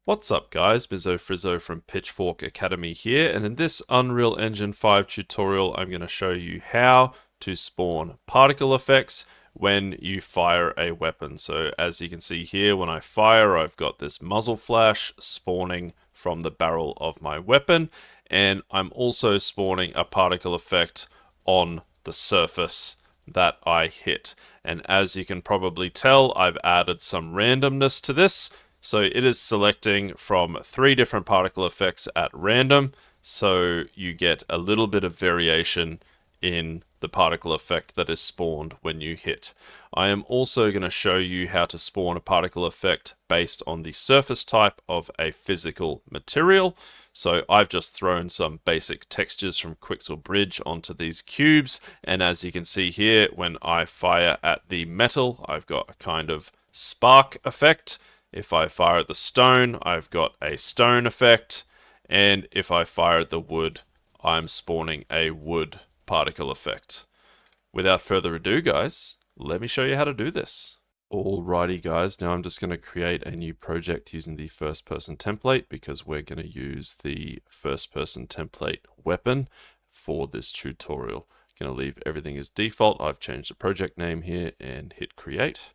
What's up guys, MizzoFrizzo from Pitchfork Academy here, and in this Unreal Engine 5 tutorial I'm going to show you how to spawn particle effects when you fire a weapon. So as you can see here, when I fire I've got this muzzle flash spawning from the barrel of my weapon, and I'm also spawning a particle effect on the surface that I hit. And as you can probably tell, I've added some randomness to this. So it is selecting from 3 different particle effects at random, so you get a little bit of variation in the particle effect that is spawned when you hit. I am also going to show you how to spawn a particle effect based on the surface type of a physical material. So I've just thrown some basic textures from Quixel Bridge onto these cubes, and as you can see here, when I fire at the metal, I've got a kind of spark effect. If I fire at the stone, I've got a stone effect, and if I fire at the wood, I'm spawning a wood particle effect. Without further ado, guys, let me show you how to do this. Alrighty guys, now I'm just going to create a new project using the first person template because we're going to use the first person template weapon for this tutorial. I'm going to leave everything as default. I've changed the project name here and hit create.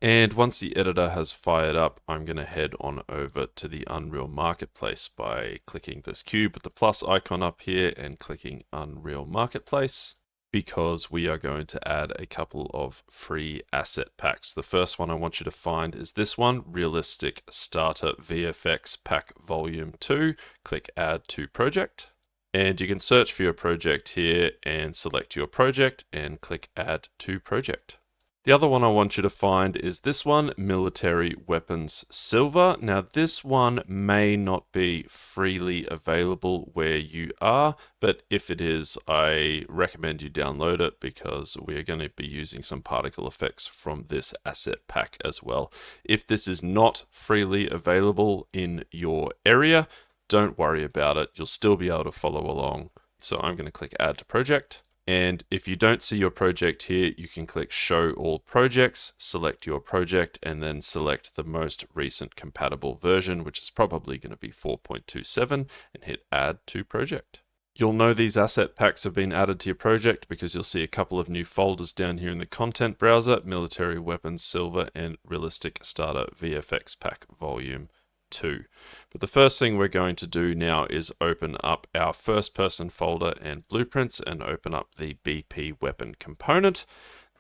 And once the editor has fired up, I'm going to head on over to the Unreal Marketplace by clicking this cube with the plus icon up here and clicking Unreal Marketplace, because we are going to add a couple of free asset packs. The first one I want you to find is this one, Realistic Starter VFX Pack Volume 2. Click Add to Project. And you can search for your project here and select your project and click Add to Project. The other one I want you to find is this one, Military Weapons Silver. Now this one may not be freely available where you are, but if it is, I recommend you download it because we are going to be using some particle effects from this asset pack as well. If this is not freely available in your area, don't worry about it. You'll still be able to follow along. So I'm going to click Add to Project. And if you don't see your project here, you can click Show All Projects, select your project, and then select the most recent compatible version, which is probably going to be 4.27, and hit Add to Project. You'll know these asset packs have been added to your project because you'll see a couple of new folders down here in the content browser, Military Weapons Silver and Realistic Starter VFX Pack Volume 2. But the first thing we're going to do now is open up our first person folder and blueprints and open up the BP weapon component.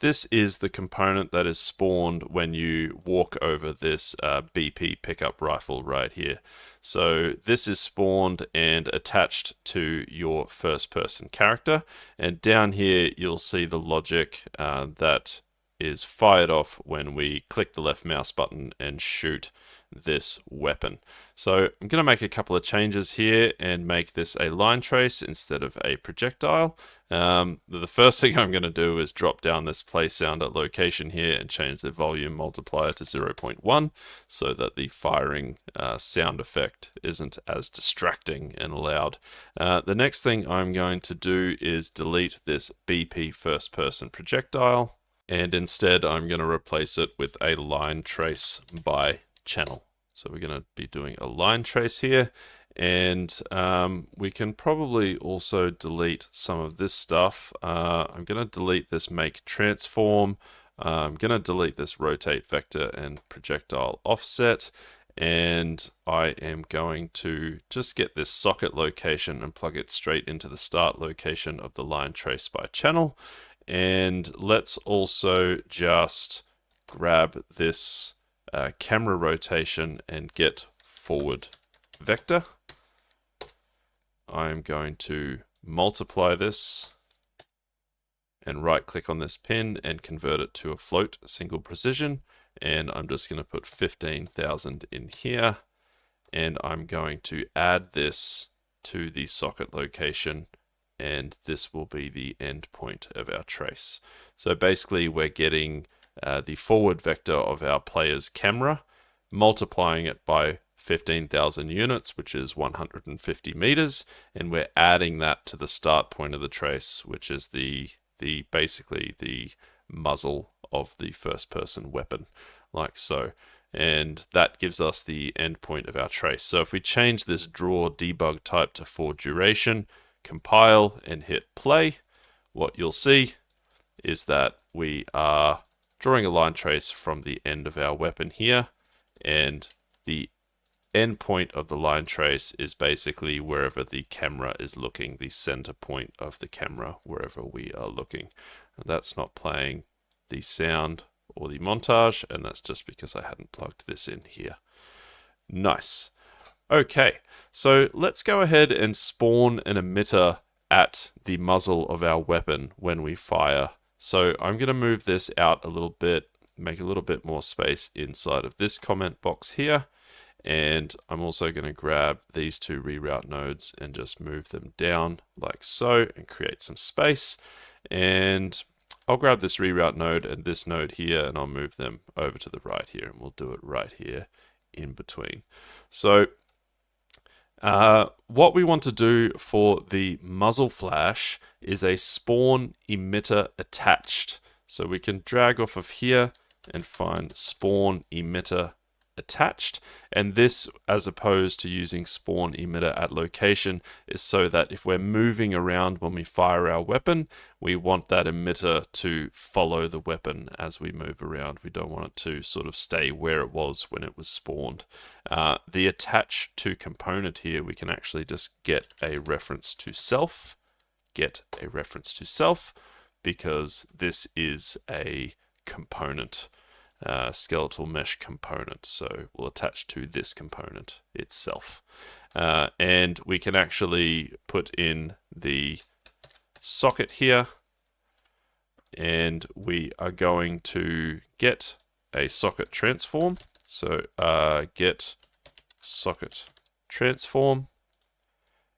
This is the component that is spawned when you walk over this BP pickup rifle right here. So this is spawned and attached to your first person character, and down here you'll see the logic that is fired off when we click the left mouse button and shoot this weapon. So I'm going to make a couple of changes here and make this a line trace instead of a projectile. The first thing I'm going to do is drop down this play sounder location here and change the volume multiplier to 0.1 so that the firing sound effect isn't as distracting and loud. The next thing I'm going to do is delete this BP first person projectile, and instead I'm going to replace it with a line trace by channel. So we're going to be doing a line trace here, and we can probably also delete some of this stuff. I'm going to delete this make transform. I'm going to delete this rotate vector and projectile offset, and I am going to just get this socket location and plug it straight into the start location of the line trace by channel. And let's also just grab this camera rotation and get forward vector. I'm going to multiply this and right click on this pin and convert it to a float single precision, and I'm just going to put 15,000 in here, and I'm going to add this to the socket location, and this will be the end point of our trace. So basically we're getting the forward vector of our player's camera, multiplying it by 15,000 units, which is 150 meters, and we're adding that to the start point of the trace, which is basically the muzzle of the first person weapon, like so. and that gives us the endpoint of our trace. So if we change this draw debug type to for duration, compile and hit play, what you'll see is that we are drawing a line trace from the end of our weapon here, and the endpoint of the line trace is basically wherever the camera is looking, the center point of the camera, wherever we are looking. And that's not playing the sound or the montage, and that's just because I hadn't plugged this in here. Nice. Okay, so let's go ahead and spawn an emitter at the muzzle of our weapon when we fire. So I'm going to move this out a little bit, make a little bit more space inside of this comment box here. And I'm also going to grab these two reroute nodes and just move them down like so and create some space. And I'll grab this reroute node and this node here, and I'll move them over to the right here, and we'll do it right here in between. So what we want to do for the muzzle flash is a spawn emitter attached. So we can drag off of here and find spawn emitter attached, and this, as opposed to using spawn emitter at location, is so that if we're moving around when we fire our weapon, we want that emitter to follow the weapon as we move around. We don't want it to sort of stay where it was when it was spawned. The attach to component here, we can actually just get a reference to self, because this is a component, skeletal mesh component, so we'll attach to this component itself. And we can actually put in the socket here, and we are going to get a socket transform. So get socket transform,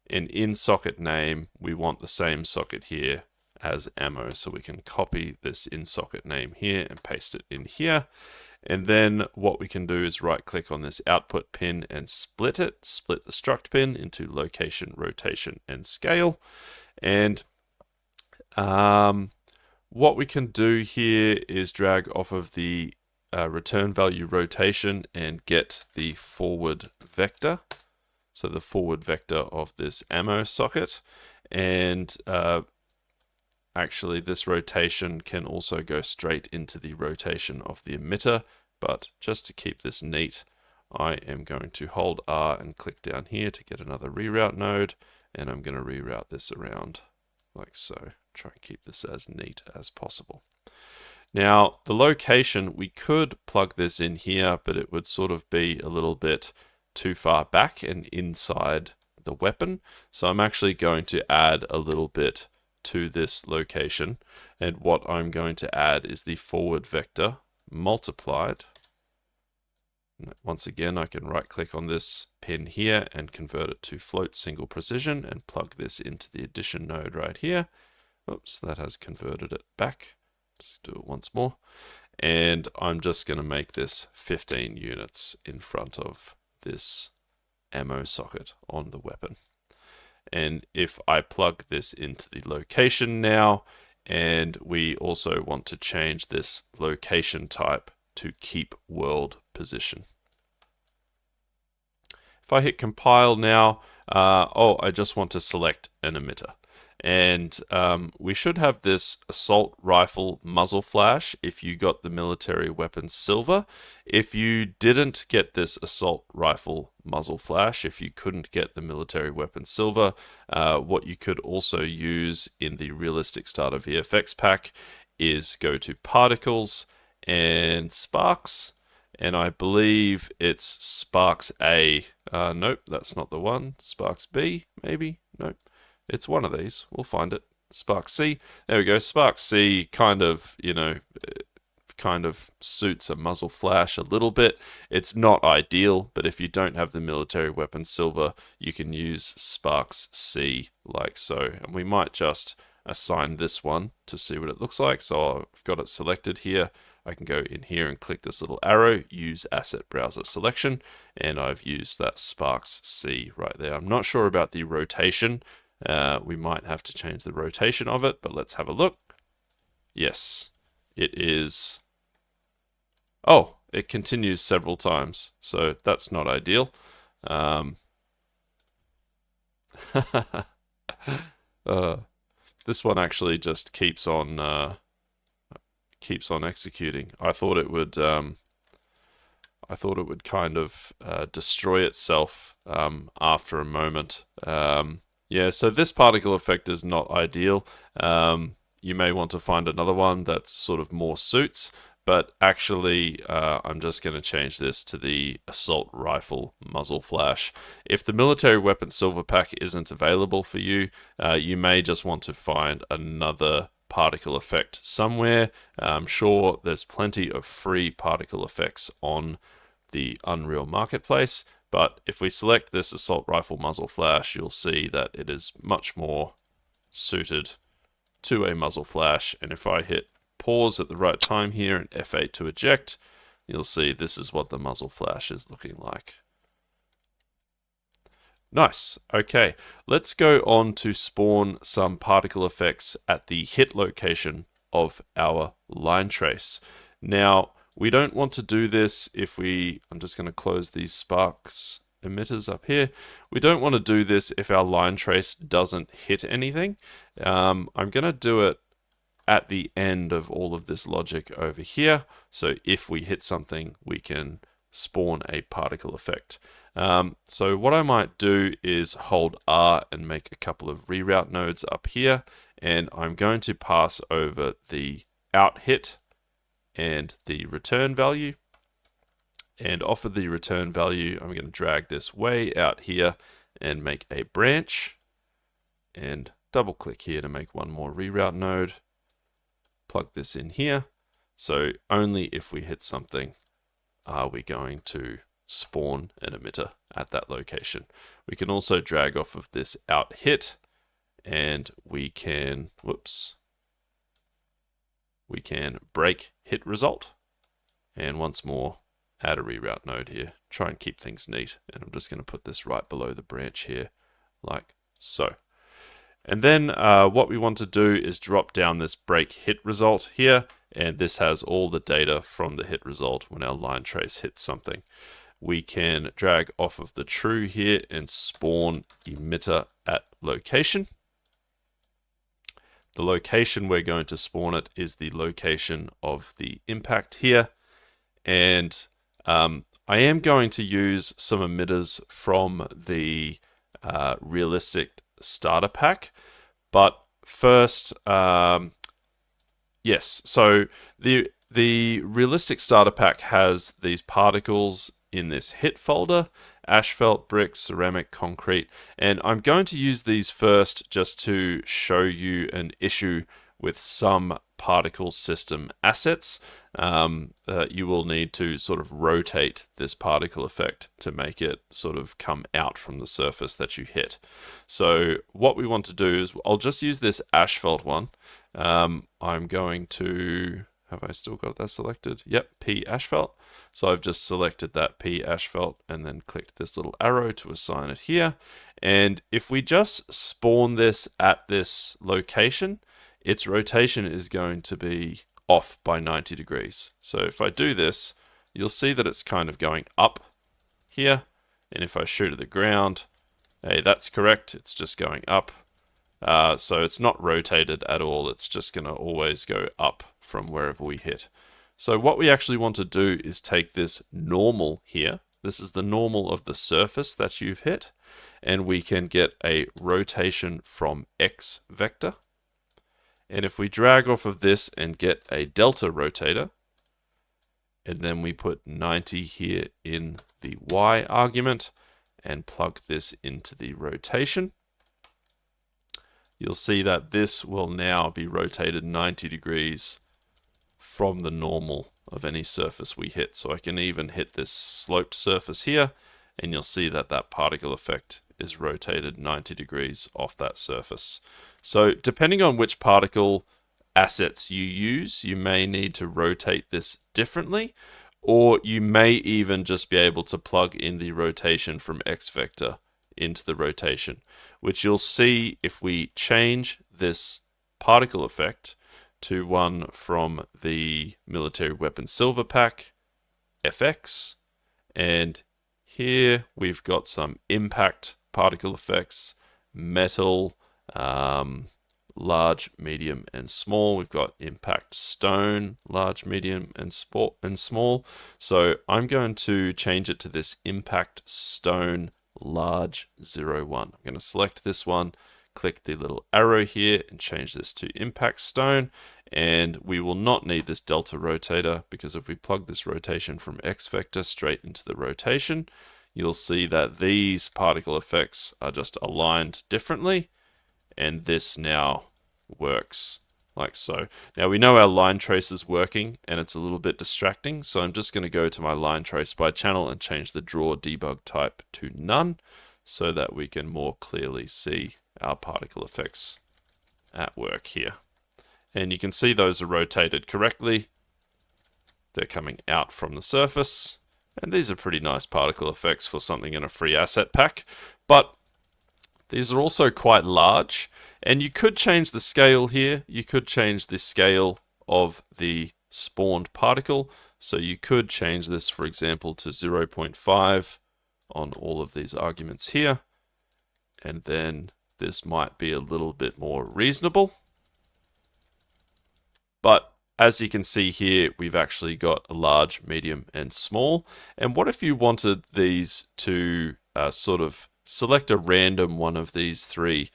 and in socket name we want the same socket here as ammo, so we can copy this in socket name here and paste it in here. And then what we can do is right click on this output pin and split the struct pin into location, rotation, and scale. And what we can do here is drag off of the return value rotation and get the forward vector, so the forward vector of this ammo socket. And actually, this rotation can also go straight into the rotation of the emitter, but just to keep this neat, I am going to hold R and click down here to get another reroute node, and I'm going to reroute this around like so. Try and keep this as neat as possible. Now, the location, we could plug this in here, but it would sort of be a little bit too far back and inside the weapon, so I'm actually going to add a little bit to this location, and what I'm going to add is the forward vector multiplied. Once again, I can right click on this pin here and convert it to float single precision and plug this into the addition node right here. Oops, that has converted it back. Let's do it once more, and I'm just going to make this 15 units in front of this ammo socket on the weapon. And if I plug this into the location now, and we also want to change this location type to keep world position. If I hit compile now, I just want to select an emitter. And we should have this assault rifle muzzle flash if you got the military weapon silver. If you didn't get this assault rifle muzzle flash, if you couldn't get the military weapon silver, what you could also use in the realistic starter VFX pack is go to particles and sparks, and I believe it's sparks A. Nope, that's not the one. Sparks B, maybe? Nope. It's one of these. We'll find it. Spark C. There we go. Spark C kind of, kind of suits a muzzle flash a little bit. It's not ideal, but if you don't have the military weapon silver, you can use Sparks C like so. And we might just assign this one to see what it looks like. So I've got it selected here. I can go in here and click this little arrow, use asset browser selection, and I've used that Sparks C right there. I'm not sure about the rotation. We might have to change the rotation of it, but let's have a look. Yes, it is. Oh, it continues several times, so that's not ideal. This one actually just keeps on executing. I thought it would kind of destroy itself after a moment. Yeah, so this particle effect is not ideal. You may want to find another one that sort of more suits, but actually I'm just going to change this to the assault rifle muzzle flash. If the military weapon silver pack isn't available for you, you may just want to find another particle effect somewhere. I'm sure there's plenty of free particle effects on the Unreal Marketplace, but if we select this assault rifle muzzle flash, you'll see that it is much more suited to a muzzle flash. And if I hit pause at the right time here and F8 to eject, you'll see this is what the muzzle flash is looking like. Nice. Okay, let's go on to spawn some particle effects at the hit location of our line trace. Now, we don't want to do this if I'm just going to close these sparks emitters up here. We don't want to do this if our line trace doesn't hit anything. I'm going to do it at the end of all of this logic over here. So if we hit something, we can spawn a particle effect. So what I might do is hold R and make a couple of reroute nodes up here, and I'm going to pass over the out hit and the return value. And off of the return value, I'm going to drag this way out here and make a branch, and double click here to make one more reroute node. Plug this in here. So only if we hit something are we going to spawn an emitter at that location. We can also drag off of this out hit, and we can, we can break hit result. And once more, add a reroute node here. Try and keep things neat. And I'm just going to put this right below the branch here, like so. And then what we want to do is drop down this break hit result here, and this has all the data from the hit result when our line trace hits something. We can drag off of the true here and spawn emitter at location. The location we're going to spawn it is the location of the impact here. And I am going to use some emitters from the realistic starter pack, but first, yes, so the realistic starter pack has these particles in this hit folder: asphalt, brick, ceramic, concrete, and I'm going to use these first just to show you an issue with some particle system assets. You will need to sort of rotate this particle effect to make it sort of come out from the surface that you hit. So what we want to do is, I'll just use this asphalt one. I'm going to, have I still got that selected? Yep, P asphalt. So I've just selected that P asphalt and then clicked this little arrow to assign it here. And if we just spawn this at this location, its rotation is going to be off by 90 degrees. So if I do this, you'll see that it's kind of going up here. And if I shoot at the ground, hey, that's correct. It's just going up. So it's not rotated at all. It's just going to always go up from wherever we hit. So what we actually want to do is take this normal here. This is the normal of the surface that you've hit. And we can get a rotation from X vector. And if we drag off of this and get a delta rotator, and then we put 90 here in the Y argument and plug this into the rotation, you'll see that this will now be rotated 90 degrees from the normal of any surface we hit. So I can even hit this sloped surface here, and you'll see that that particle effect is rotated 90 degrees off that surface. So depending on which particle assets you use, you may need to rotate this differently, or you may even just be able to plug in the rotation from X vector into the rotation, which you'll see if we change this particle effect to one from the military weapon silver pack FX, and here we've got some impact particle effects, metal, large, medium, and small. We've got impact stone, large, medium, and small. So I'm going to change it to this impact stone large 01. I'm going to select this one, click the little arrow here, and change this to impact stone. And we will not need this delta rotator, because if we plug this rotation from X vector straight into the rotation, you'll see that these particle effects are just aligned differently, and this now works like so. Now we know our line trace is working, and it's a little bit distracting, so I'm just going to go to my line trace by channel and change the draw debug type to none, so that we can more clearly see our particle effects at work here. And you can see those are rotated correctly. They're coming out from the surface. And these are pretty nice particle effects for something in a free asset pack. But these are also quite large. And you could change the scale here. You could change the scale of the spawned particle. So you could change this, for example, to 0.5 on all of these arguments here. And then this might be a little bit more reasonable. But as you can see here, we've actually got a large, medium, and small. And what if you wanted these to sort of select a random one of these three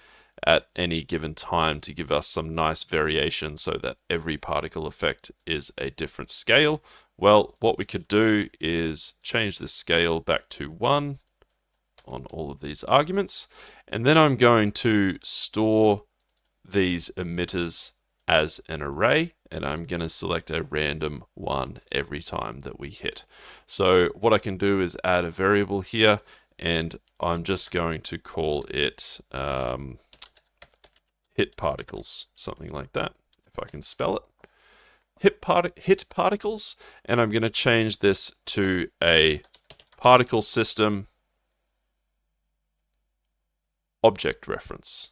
at any given time to give us some nice variation so that every particle effect is a different scale? Well, what we could do is change the scale back to 1 on all of these arguments. And then I'm going to store these emitters as an array, and I'm going to select a random one every time that we hit. So what I can do is add a variable here, and I'm just going to call it hit particles, something like that, if I can spell it. Hit particles, and I'm going to change this to a particle system object reference,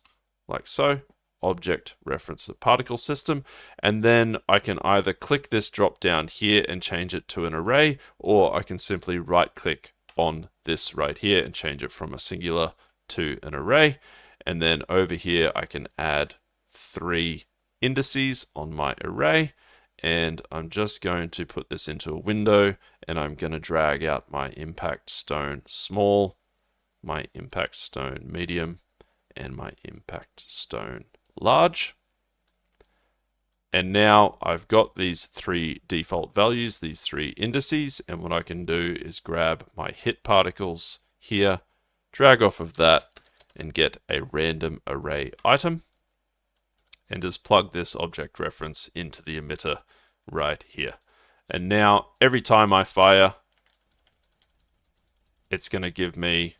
like so. Object reference a particle system, and then I can either click this drop down here and change it to an array, or I can simply right click on this right here and change it from a singular to an array. And then over here I can add 3 indices on my array, and I'm just going to put this into a window, and I'm going to drag out my impact stone small, my impact stone medium, and my impact stone large. And now I've got these 3 default values, these 3 indices, and what I can do is grab my hit particles here, drag off of that, and get a random array item, and just plug this object reference into the emitter right here. And now every time I fire, it's going to give me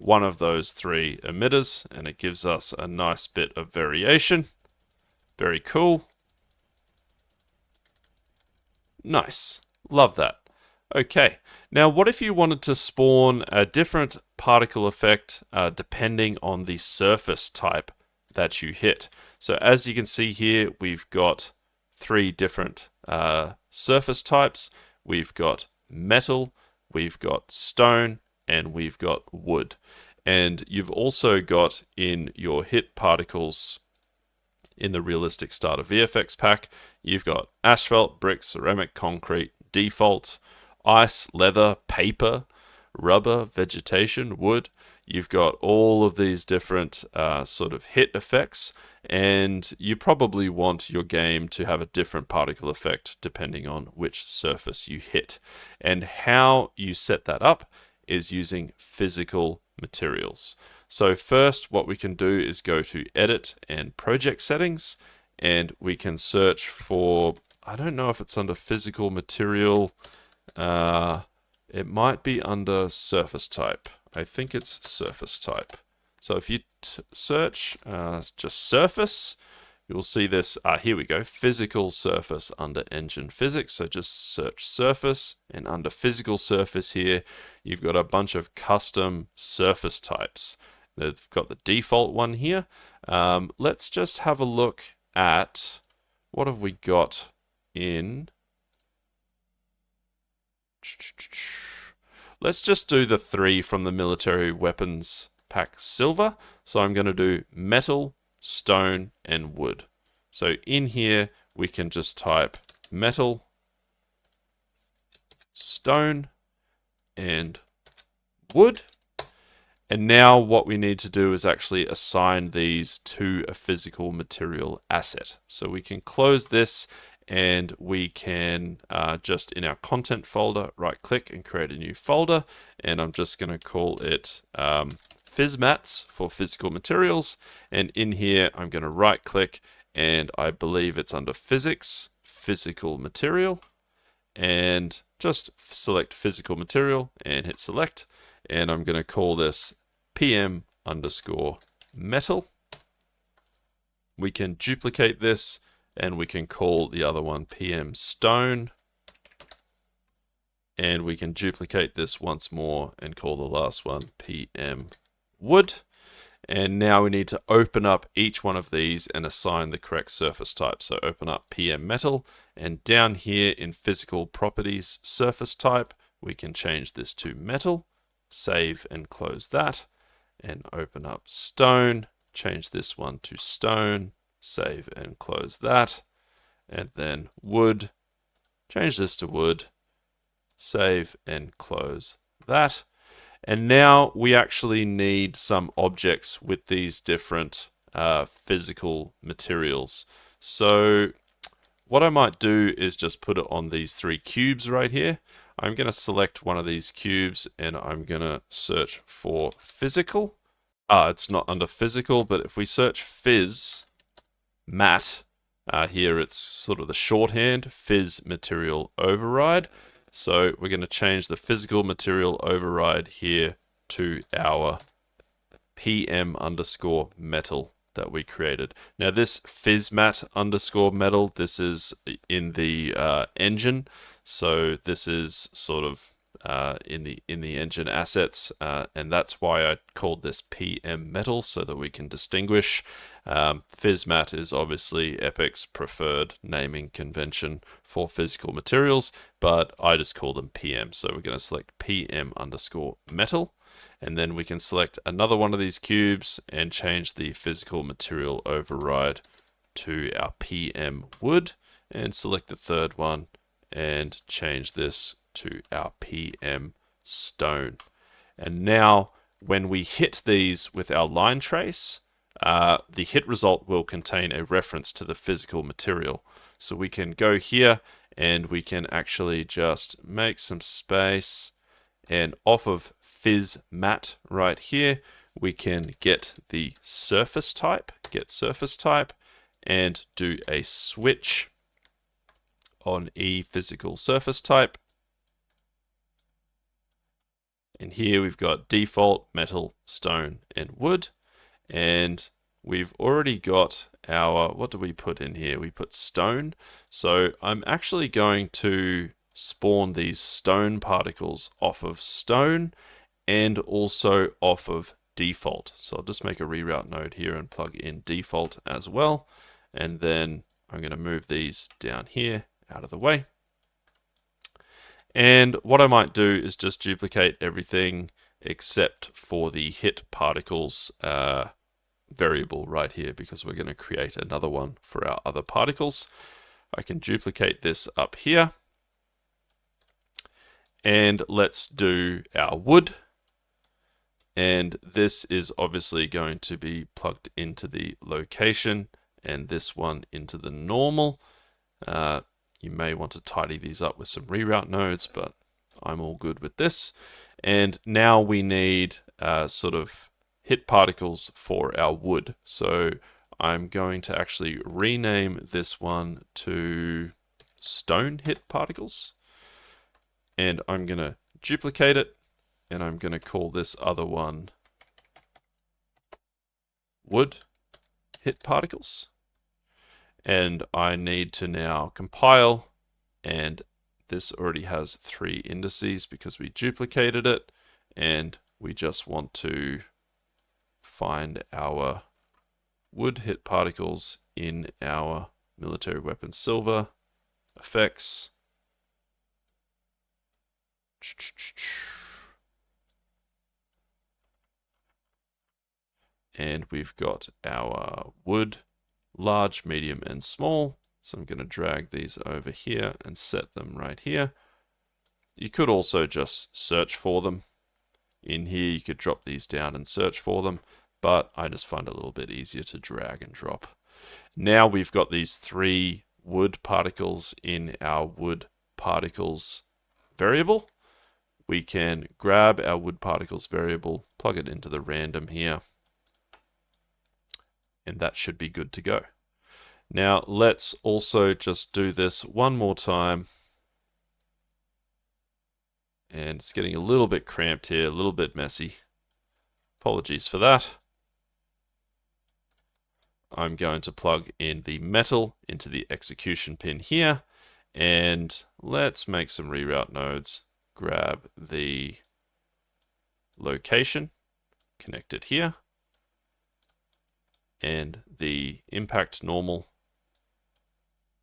one of those 3 emitters, and it gives us a nice bit of variation. Very cool. Nice. Love that. Okay, now what if you wanted to spawn a different particle effect depending on the surface type that you hit? So as you can see here, we've got 3 different surface types. We've got metal, we've got stone, and we've got wood. And you've also got in your hit particles in the realistic starter VFX pack, you've got asphalt, brick, ceramic, concrete, default, ice, leather, paper, rubber, vegetation, wood. You've got all of these different sort of hit effects, and you probably want your game to have a different particle effect depending on which surface you hit. And how you set that up is using physical materials. So first, what we can do is go to Edit and Project Settings, and we can search for, I don't know if it's under Physical Material, it might be under Surface Type. I think it's Surface Type. So if you search just Surface, you'll see this, here we go, Physical Surface under Engine Physics. So just search Surface, and under Physical Surface here, you've got a bunch of custom surface types. They've got the default one here. Let's just have a look at what have we got in Let's just do the 3 from the military weapons pack silver. So I'm going to do metal, stone, and wood. So in here, we can just type metal, stone, and wood. And now what we need to do is actually assign these to a physical material asset. So we can close this and we can just in our content folder, right click and create a new folder. And I'm just going to call it PhysMats for physical materials. And in here, I'm going to right click and I believe it's under physics, physical material. And just select physical material and hit select. And I'm going to call this PM underscore metal. We can duplicate this and we can call the other one PM stone. And we can duplicate this once more and call the last one PM wood. And now we need to open up each one of these and assign the correct surface type. So open up PM metal, and down here in physical properties surface type, we can change this to metal, save and close that, and open up stone, change this one to stone, save and close that, and then wood, change this to wood, save and close that. And now we actually need some objects with these different physical materials. So what I might do is just put it on these 3 cubes right here. I'm going to select one of these cubes and I'm going to search for physical. It's not under physical, but if we search phys mat, here it's sort of the shorthand, phys material override. So we're going to change the physical material override here to our PM underscore metal that we created. Now this PhysMat underscore metal, this is in the engine. So this is sort of in the engine assets, and that's why I called this PM metal so that we can distinguish. PhysMat is obviously Epic's preferred naming convention for physical materials, but I just call them PM. So we're going to select PM underscore metal, and then we can select another one of these cubes and change the physical material override to our PM wood, and select the third one and change this to our PM stone. And now when we hit these with our line trace, the hit result will contain a reference to the physical material. So we can go here and we can actually just make some space, and off of PhysMat right here, we can get the surface type, get surface type, and do a switch on E physical surface type. And here we've got default, metal, stone, and wood. And we've already got our, what do we put in here? We put stone. So I'm actually going to spawn these stone particles off of stone and also off of default. So I'll just make a reroute node here and plug in default as well. And then I'm going to move these down here out of the way. And what I might do is just duplicate everything except for the hit particles variable right here, because we're going to create another one for our other particles. I can duplicate this up here. And let's do our wood. And this is obviously going to be plugged into the location, and this one into the normal. You may want to tidy these up with some reroute nodes, but I'm all good with this. And now we need sort of hit particles for our wood. So I'm going to actually rename this one to stone hit particles. And I'm going to duplicate it, and I'm going to call this other one wood hit particles. And I need to now compile, and this already has 3 indices because we duplicated it, and we just want to find our wood hit particles in our military weapon silver effects. And we've got our wood, large, medium, and small. So I'm going to drag these over here and set them right here. You could also just search for them. In here, you could drop these down and search for them, but I just find it a little bit easier to drag and drop. Now we've got these 3 wood particles in our wood particles variable. We can grab our wood particles variable, plug it into the random here, and that should be good to go. Now let's also just do this one more time. And it's getting a little bit cramped here, a little bit messy. Apologies for that. I'm going to plug in the metal into the execution pin here. And let's make some reroute nodes. Grab the location, connect it here. And the impact normal.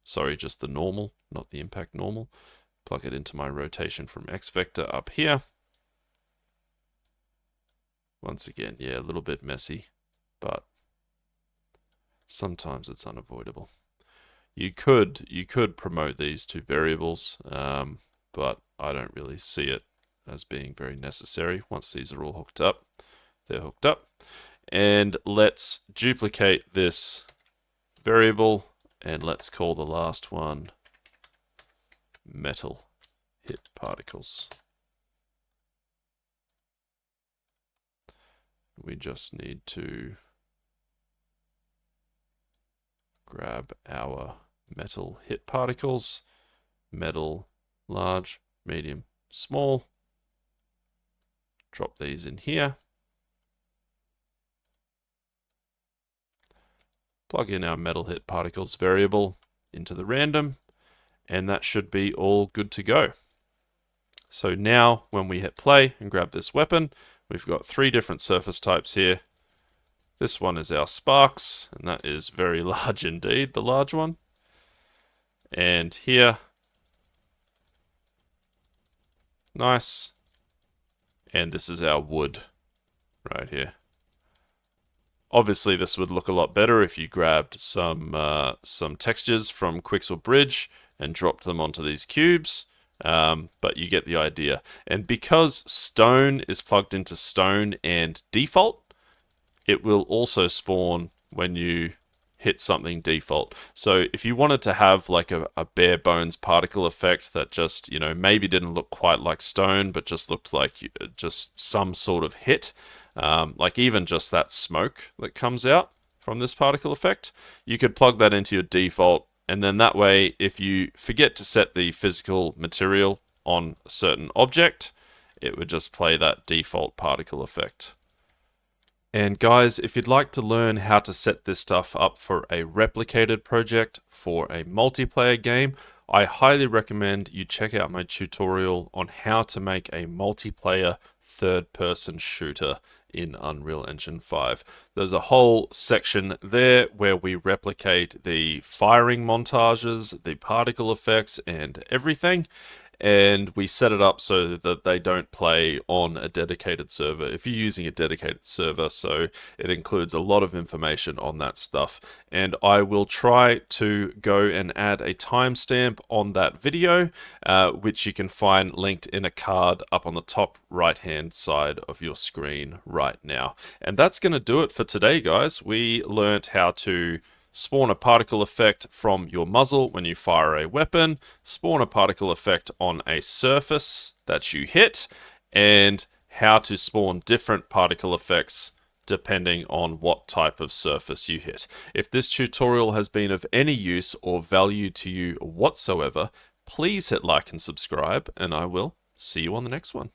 Sorry, just the normal, not the impact normal. Plug it into my rotation from X vector up here. Once again, yeah, a little bit messy, but sometimes it's unavoidable. You could promote these to variables, but I don't really see it as being very necessary. Once these are all hooked up, they're hooked up. And let's duplicate this variable, and let's call the last one metal hit particles. We just need to grab our metal hit particles, metal large, medium, small, drop these in here, plug in our metal hit particles variable into the random, and that should be all good to go. So now when we hit play and grab this weapon, we've got 3 different surface types here. This one is our sparks, and that is very large indeed, the large one. And here, nice. And this is our wood right here. Obviously, this would look a lot better if you grabbed some textures from Quixel Bridge and dropped them onto these cubes, but you get the idea. And because stone is plugged into stone and default, it will also spawn when you hit something default. So if you wanted to have like a bare bones particle effect that just, you know, maybe didn't look quite like stone, but just looked like just some sort of hit, like even just that smoke that comes out from this particle effect, you could plug that into your default. And then that way, if you forget to set the physical material on a certain object, it would just play that default particle effect. And guys, if you'd like to learn how to set this stuff up for a replicated project for a multiplayer game, I highly recommend you check out my tutorial on how to make a multiplayer third-person shooter in Unreal Engine 5. There's a whole section there where we replicate the firing montages, the particle effects, and everything. And we set it up so that they don't play on a dedicated server if you're using a dedicated server, so it includes a lot of information on that stuff. And I will try to go and add a timestamp on that video, which you can find linked in a card up on the top right hand side of your screen right now. And that's going to do it for today, guys. We learned how to spawn a particle effect from your muzzle when you fire a weapon, spawn a particle effect on a surface that you hit, and how to spawn different particle effects depending on what type of surface you hit. If this tutorial has been of any use or value to you whatsoever, please hit like and subscribe, and I will see you on the next one.